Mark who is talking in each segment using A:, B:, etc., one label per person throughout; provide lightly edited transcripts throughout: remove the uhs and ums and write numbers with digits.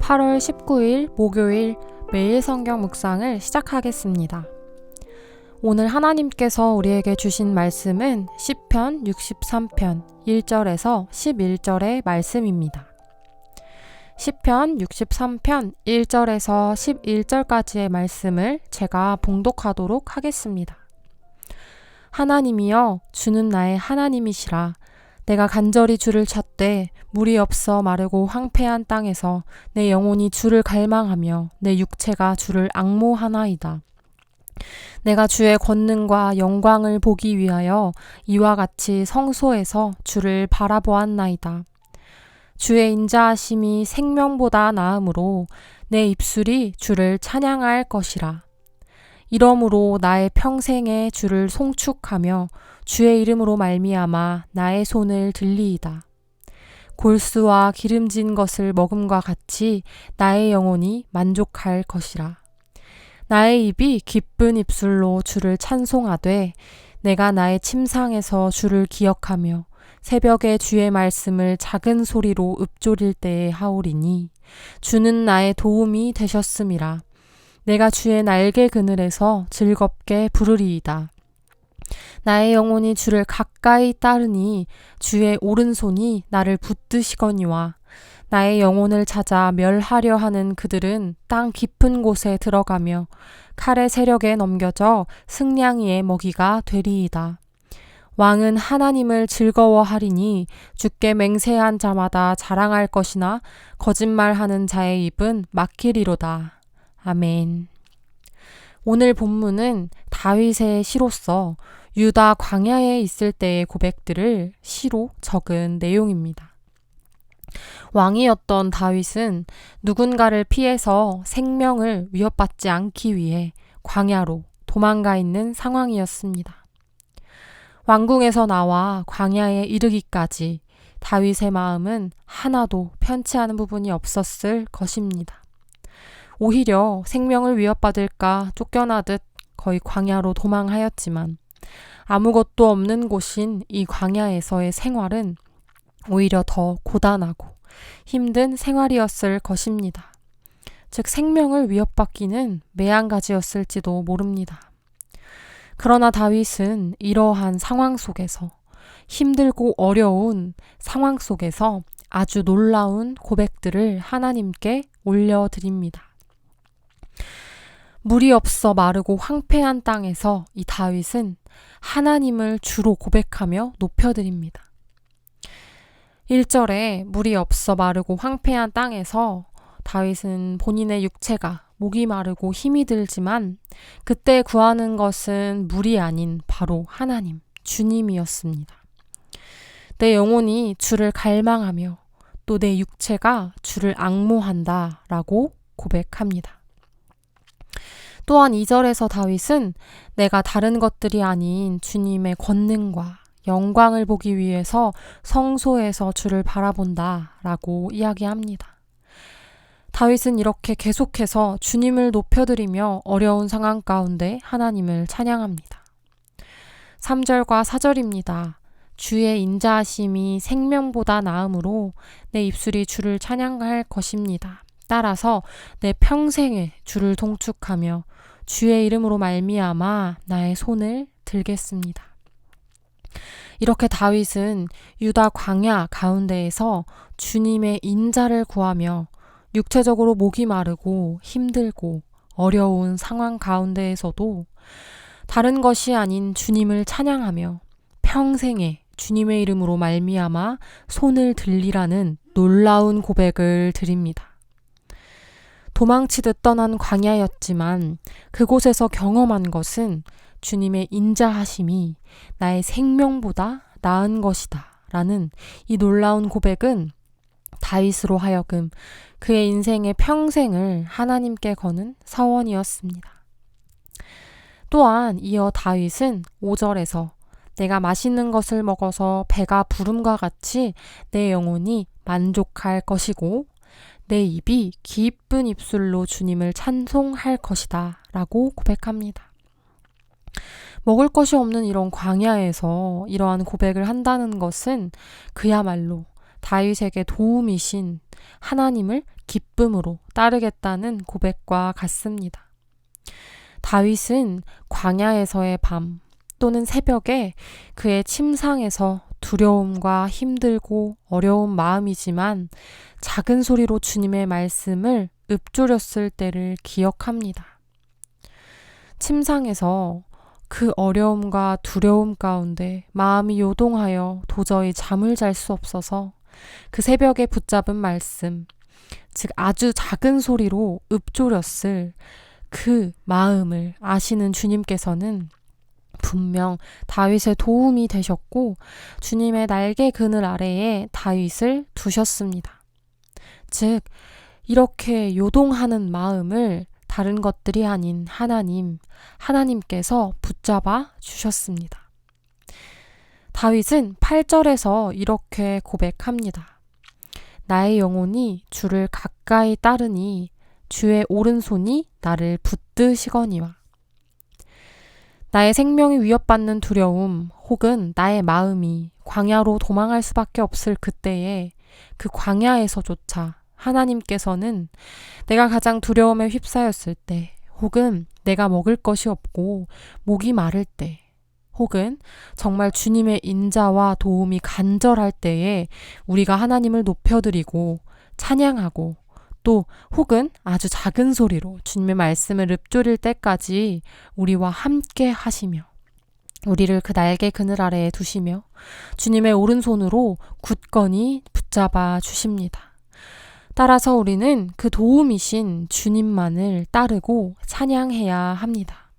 A: 8월 19일 목요일 매일 성경 묵상을 시작하겠습니다. 오늘 하나님께서 우리에게 주신 말씀은 시편 63편 1절에서 11절의 말씀입니다. 시편 63편 1절에서 11절까지의 말씀을 제가 봉독하도록 하겠습니다. 하나님이여, 주는 나의 하나님이시라. 내가 간절히 주를 찾되 물이 없어 마르고 황폐한 땅에서 내 영혼이 주를 갈망하며 내 육체가 주를 앙모하나이다. 내가 주의 권능과 영광을 보기 위하여 이와 같이 성소에서 주를 바라보았나이다. 주의 인자하심이 생명보다 나으므로 내 입술이 주를 찬양할 것이라. 이러므로 나의 평생에 주를 송축하며 주의 이름으로 말미암아 나의 손을 들리이다. 골수와 기름진 것을 먹음과 같이 나의 영혼이 만족할 것이라. 나의 입이 기쁜 입술로 주를 찬송하되 내가 나의 침상에서 주를 기억하며 새벽에 주의 말씀을 작은 소리로 읊조릴 때에 하오리니 주는 나의 도움이 되셨음이라. 내가 주의 날개 그늘에서 즐겁게 부르리이다. 나의 영혼이 주를 가까이 따르니 주의 오른손이 나를 붙드시거니와 나의 영혼을 찾아 멸하려 하는 그들은 땅 깊은 곳에 들어가며 칼의 세력에 넘겨져 승냥이의 먹이가 되리이다. 왕은 하나님을 즐거워하리니 주께 맹세한 자마다 자랑할 것이나 거짓말하는 자의 입은 막히리로다. 아멘. 오늘 본문은 다윗의 시로서 유다 광야에 있을 때의 고백들을 시로 적은 내용입니다. 왕이었던 다윗은 누군가를 피해서 생명을 위협받지 않기 위해 광야로 도망가 있는 상황이었습니다. 왕궁에서 나와 광야에 이르기까지 다윗의 마음은 하나도 편치 않은 부분이 없었을 것입니다. 오히려 생명을 위협받을까 쫓겨나듯 거의 광야로 도망하였지만 아무것도 없는 곳인 이 광야에서의 생활은 오히려 더 고단하고 힘든 생활이었을 것입니다. 즉 생명을 위협받기는 매한가지였을지도 모릅니다. 그러나 다윗은 이러한 상황 속에서 힘들고 어려운 상황 속에서 아주 놀라운 고백들을 하나님께 올려드립니다. 물이 없어 마르고 황폐한 땅에서 이 다윗은 하나님을 주로 고백하며 높여드립니다. 1절에 물이 없어 마르고 황폐한 땅에서 다윗은 본인의 육체가 목이 마르고 힘이 들지만 그때 구하는 것은 물이 아닌 바로 하나님, 주님이었습니다. 내 영혼이 주를 갈망하며 또 내 육체가 주를 앙모한다 라고 고백합니다. 또한 2절에서 다윗은 내가 다른 것들이 아닌 주님의 권능과 영광을 보기 위해서 성소에서 주를 바라본다 라고 이야기합니다. 다윗은 이렇게 계속해서 주님을 높여드리며 어려운 상황 가운데 하나님을 찬양합니다. 3절과 4절입니다. 주의 인자하심이 생명보다 나으므로 내 입술이 주를 찬양할 것입니다. 따라서 내 평생에 주를 동축하며 주의 이름으로 말미암아 나의 손을 들겠습니다. 이렇게 다윗은 유다 광야 가운데에서 주님의 인자를 구하며 육체적으로 목이 마르고 힘들고 어려운 상황 가운데에서도 다른 것이 아닌 주님을 찬양하며 평생에 주님의 이름으로 말미암아 손을 들리라는 놀라운 고백을 드립니다. 도망치듯 떠난 광야였지만 그곳에서 경험한 것은 주님의 인자하심이 나의 생명보다 나은 것이다 라는 이 놀라운 고백은 다윗으로 하여금 그의 인생의 평생을 하나님께 거는 서원이었습니다. 또한 이어 다윗은 5절에서 내가 맛있는 것을 먹어서 배가 부름과 같이 내 영혼이 만족할 것이고 내 입이 기쁜 입술로 주님을 찬송할 것이다 라고 고백합니다. 먹을 것이 없는 이런 광야에서 이러한 고백을 한다는 것은 그야말로 다윗에게 도움이신 하나님을 기쁨으로 따르겠다는 고백과 같습니다. 다윗은 광야에서의 밤 또는 새벽에 그의 침상에서 두려움과 힘들고 어려운 마음이지만 작은 소리로 주님의 말씀을 읊조렸을 때를 기억합니다. 침상에서 그 어려움과 두려움 가운데 마음이 요동하여 도저히 잠을 잘 수 없어서 그 새벽에 붙잡은 말씀, 즉 아주 작은 소리로 읊조렸을 그 마음을 아시는 주님께서는 분명 다윗의 도움이 되셨고 주님의 날개 그늘 아래에 다윗을 두셨습니다. 즉 이렇게 요동하는 마음을 다른 것들이 아닌 하나님께서 붙잡아 주셨습니다. 다윗은 8절에서 이렇게 고백합니다. 나의 영혼이 주를 가까이 따르니 주의 오른손이 나를 붙드시거니와. 나의 생명이 위협받는 두려움 혹은 나의 마음이 광야로 도망할 수밖에 없을 그때에 그 광야에서조차 하나님께서는 내가 가장 두려움에 휩싸였을 때 혹은 내가 먹을 것이 없고 목이 마를 때 혹은 정말 주님의 인자와 도움이 간절할 때에 우리가 하나님을 높여드리고 찬양하고 또 혹은 아주 작은 소리로 주님의 말씀을 읊조릴 때까지 우리와 함께 하시며 우리를 그 날개 그늘 아래에 두시며 주님의 오른손으로 굳건히 붙잡아 주십니다. 따라서 우리는 그 도움이신 주님만을 따르고 찬양해야 합니다.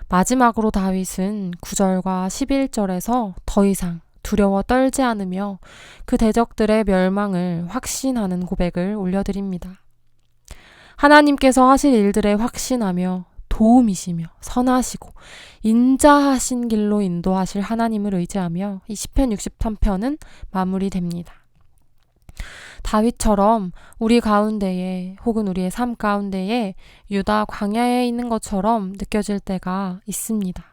A: 마지막으로 다윗은 9절과 11절에서 더 이상 두려워 떨지 않으며 그 대적들의 멸망을 확신하는 고백을 올려드립니다. 하나님께서 하실 일들에 확신하며 도움이시며 선하시고 인자하신 길로 인도하실 하나님을 의지하며 이 시편 63편은 마무리됩니다. 다윗처럼 우리 가운데에 혹은 우리의 삶 가운데에 유다 광야에 있는 것처럼 느껴질 때가 있습니다.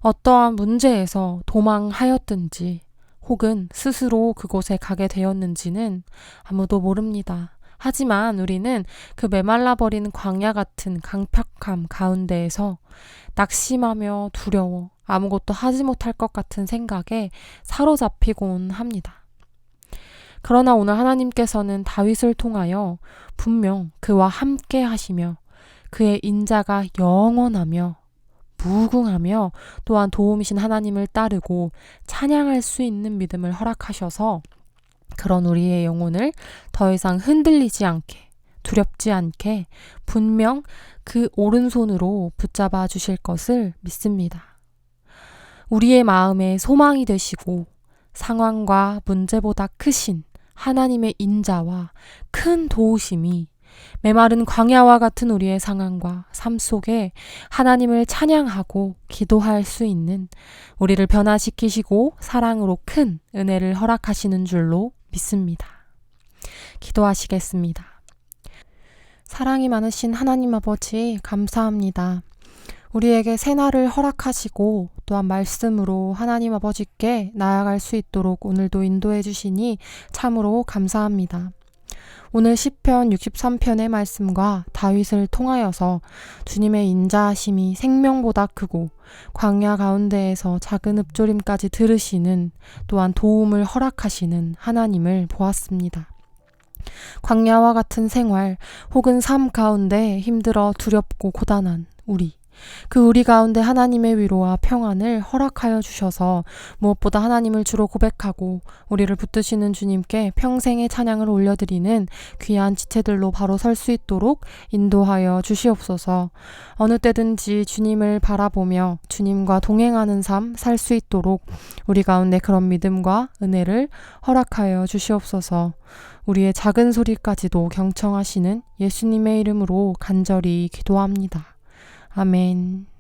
A: 어떠한 문제에서 도망하였든지 혹은 스스로 그곳에 가게 되었는지는 아무도 모릅니다. 하지만 우리는 그 메말라버린 광야 같은 강팍함 가운데에서 낙심하며 두려워 아무것도 하지 못할 것 같은 생각에 사로잡히곤 합니다. 그러나 오늘 하나님께서는 다윗을 통하여 분명 그와 함께 하시며 그의 인자가 영원하며 무궁하며 또한 도움이신 하나님을 따르고 찬양할 수 있는 믿음을 허락하셔서 그런 우리의 영혼을 더 이상 흔들리지 않게 두렵지 않게 분명 그 오른손으로 붙잡아 주실 것을 믿습니다. 우리의 마음에 소망이 되시고 상황과 문제보다 크신 하나님의 인자와 큰 도우심이 메마른 광야와 같은 우리의 상황과 삶 속에 하나님을 찬양하고 기도할 수 있는 우리를 변화시키시고 사랑으로 큰 은혜를 허락하시는 줄로 믿습니다. 기도하시겠습니다. 사랑이 많으신 하나님 아버지 감사합니다. 우리에게 새날을 허락하시고 또한 말씀으로 하나님 아버지께 나아갈 수 있도록 오늘도 인도해 주시니 참으로 감사합니다. 오늘 시편 63편의 말씀과 다윗을 통하여서 주님의 인자하심이 생명보다 크고 광야 가운데에서 작은 읊조림까지 들으시는 또한 도움을 허락하시는 하나님을 보았습니다. 광야와 같은 생활 혹은 삶 가운데 힘들어 두렵고 고단한 우리 가운데 하나님의 위로와 평안을 허락하여 주셔서 무엇보다 하나님을 주로 고백하고 우리를 붙드시는 주님께 평생의 찬양을 올려드리는 귀한 지체들로 바로 설 수 있도록 인도하여 주시옵소서. 어느 때든지 주님을 바라보며 주님과 동행하는 삶 살 수 있도록 우리 가운데 그런 믿음과 은혜를 허락하여 주시옵소서. 우리의 작은 소리까지도 경청하시는 예수님의 이름으로 간절히 기도합니다. 아멘.